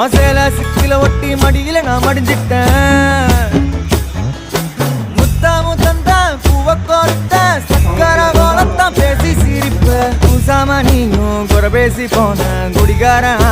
ஆசையில சிக்கில ஒட்டி மடியில நான் மடிஞ்சிட்டேன். முத்தாமு தந்த பூவ கோர்த்த சக்கர கோலத்தான் பேசி சிரிப்ப. பூசாம நீயும் குறை பேசி போன குடிகாரன்